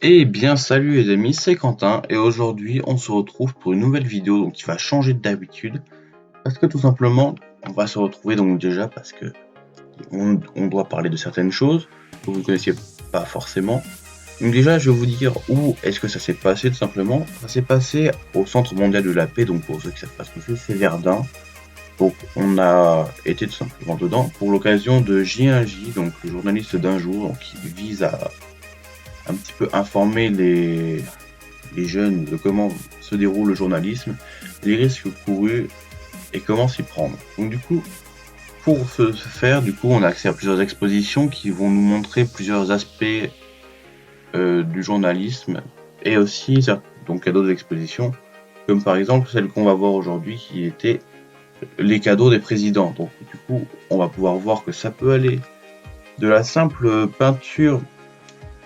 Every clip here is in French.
Eh bien salut les amis, c'est Quentin et aujourd'hui on se retrouve pour une nouvelle vidéo qui va changer d'habitude parce que tout simplement on va se retrouver donc déjà parce que on doit parler de certaines choses que vous ne connaissiez pas forcément. Donc déjà je vais vous dire où est-ce que ça s'est passé tout simplement. Ça s'est passé au Centre mondial de la paix, donc pour ceux qui savent pas ce que c'est Verdun. Donc on a été tout simplement dedans pour l'occasion de J1J, donc le journaliste d'un jour donc, qui vise à un petit peu informer les jeunes de comment se déroule le journalisme, les risques courus et comment s'y prendre. Donc du coup, pour ce faire, du coup, on a accès à plusieurs expositions qui vont nous montrer plusieurs aspects du journalisme et aussi donc à d'autres expositions, comme par exemple celle qu'on va voir aujourd'hui qui était les cadeaux des présidents. Donc du coup, on va pouvoir voir que ça peut aller de la simple peinture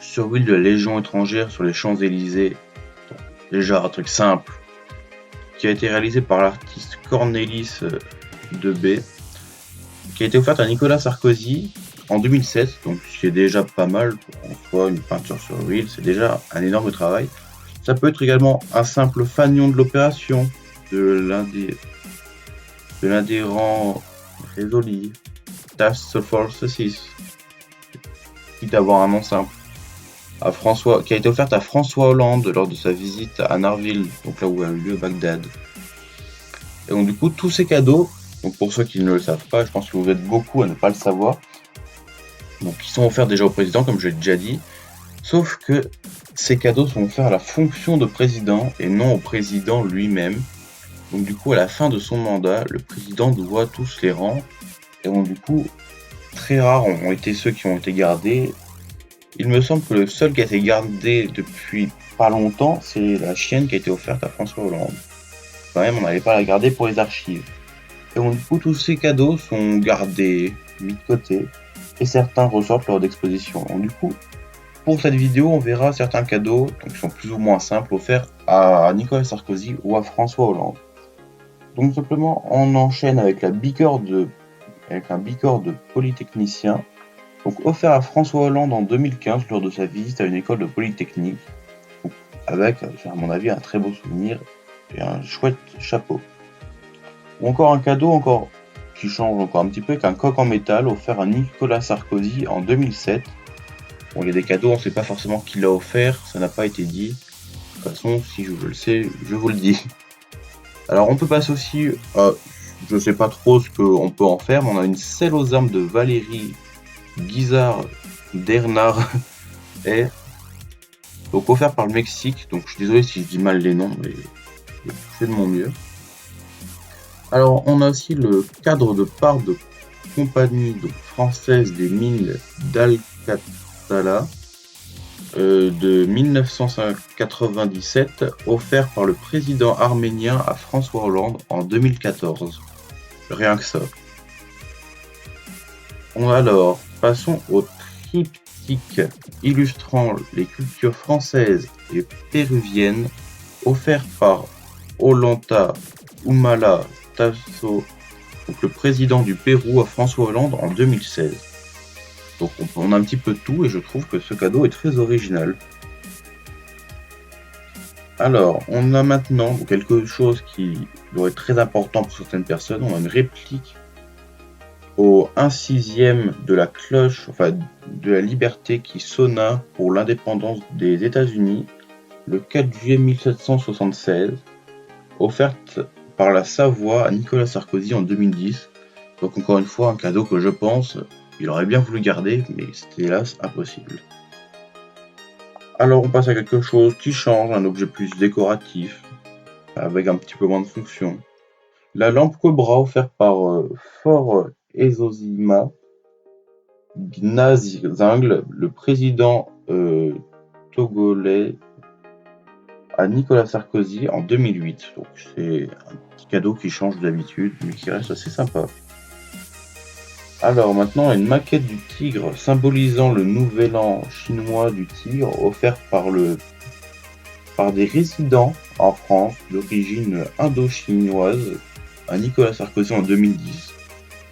sur l'huile de la Légion étrangère sur les Champs-Élysées, déjà un truc simple, qui a été réalisé par l'artiste Cornelis Debay, qui a été offerte à Nicolas Sarkozy en 2007, donc ce qui est déjà pas mal pour en soi, une peinture sur l'huile, c'est déjà un énorme travail. Ça peut être également un simple fanion de l'opération de l'un des rangs résolus, Task Force 6, quitte à avoir un nom simple, qui a été offerte à François Hollande lors de sa visite à Narville, donc là où a eu lieu Bagdad. Et donc du coup, tous ces cadeaux, donc pour ceux qui ne le savent pas, je pense que vous êtes beaucoup à ne pas le savoir, donc ils sont offerts déjà au président, comme je l'ai déjà dit, sauf que ces cadeaux sont offerts à la fonction de président et non au président lui-même. Donc du coup, à la fin de son mandat, le président doit tous les rendre. Et donc du coup, très rares ont été ceux qui ont été gardés. Il me semble que le seul qui a été gardé depuis pas longtemps, c'est la chienne qui a été offerte à François Hollande. Quand même, on n'allait pas la garder pour les archives. Et donc, du coup, tous ces cadeaux sont gardés, mis de côté, et certains ressortent lors d'expositions. Donc, du coup, pour cette vidéo, on verra certains cadeaux, donc, qui sont plus ou moins simples, offerts à Nicolas Sarkozy ou à François Hollande. Donc, simplement, on enchaîne avec avec un bicorps de polytechnicien, donc offert à François Hollande en 2015 lors de sa visite à une école de polytechnique, donc, avec, à mon avis, un très beau souvenir et un chouette chapeau. Ou encore un cadeau qui change encore un petit peu, avec un coq en métal offert à Nicolas Sarkozy en 2007. Bon, il y a des cadeaux, on ne sait pas forcément qui l'a offert, ça n'a pas été dit. De toute façon, si je le sais, je vous le dis. Alors on peut passer aussi, je sais pas trop ce qu'on peut en faire, mais on a une selle aux armes de Valérie Guizard d'Ernard et donc offert par le Mexique. Donc je suis désolé si je dis mal les noms, mais je fais de mon mieux. Alors, on a aussi le cadre de part de compagnie française des mines d'Al-Qatala de 1997, offert par le président arménien à François Hollande en 2014. Rien que ça. Passons au triptyque illustrant les cultures françaises et péruviennes, offert par Ollanta Humala Tasso, donc le président du Pérou, à François Hollande en 2016. Donc on a un petit peu de tout et je trouve que ce cadeau est très original. Alors, on a maintenant quelque chose qui doit être très important pour certaines personnes. On a une réplique au 1/6 de la cloche, enfin de la liberté qui sonna pour l'indépendance des États-Unis le 4 juillet 1776, offerte par la Savoie à Nicolas Sarkozy en 2010. Donc encore une fois, un cadeau que je pense il aurait bien voulu garder, mais c'était hélas impossible. Alors on passe à quelque chose qui change, un objet plus décoratif, avec un petit peu moins de fonction. La lampe Cobra offerte par Fort Ezosima Gnazingl, le président togolais, à Nicolas Sarkozy en 2008. Donc c'est un petit cadeau qui change d'habitude, mais qui reste assez sympa. Alors maintenant, une maquette du tigre symbolisant le nouvel an chinois du tigre, offerte par des résidents en France d'origine indo-chinoise à Nicolas Sarkozy en 2010.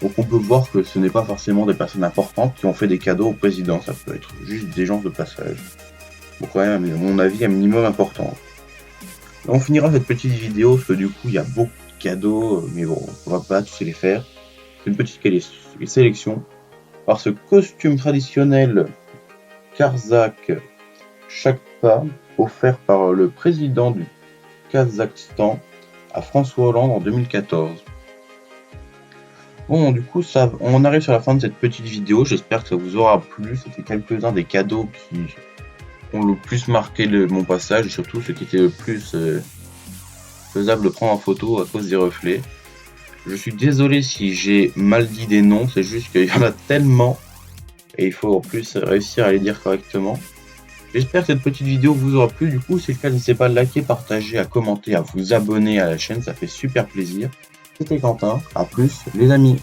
Donc on peut voir que ce n'est pas forcément des personnes importantes qui ont fait des cadeaux au président, ça peut être juste des gens de passage. Bon, quand même, à mon avis, un minimum important. On finira cette petite vidéo parce que du coup, il y a beaucoup de cadeaux, mais bon, on va pas tous les faire. C'est une petite sélection. Par ce costume traditionnel Karzakh Chakpa, offert par le président du Kazakhstan à François Hollande en 2014. Bon, du coup, on arrive sur la fin de cette petite vidéo. J'espère que ça vous aura plu. C'était quelques-uns des cadeaux qui ont le plus marqué mon passage, et surtout ceux qui étaient le plus faisable de prendre en photo à cause des reflets. Je suis désolé si j'ai mal dit des noms, c'est juste qu'il y en a tellement et il faut en plus réussir à les dire correctement. J'espère que cette petite vidéo vous aura plu. Du coup, si c'est le cas, n'hésitez pas à liker, partager, à commenter, à vous abonner à la chaîne, ça fait super plaisir. C'était Quentin, à plus les amis.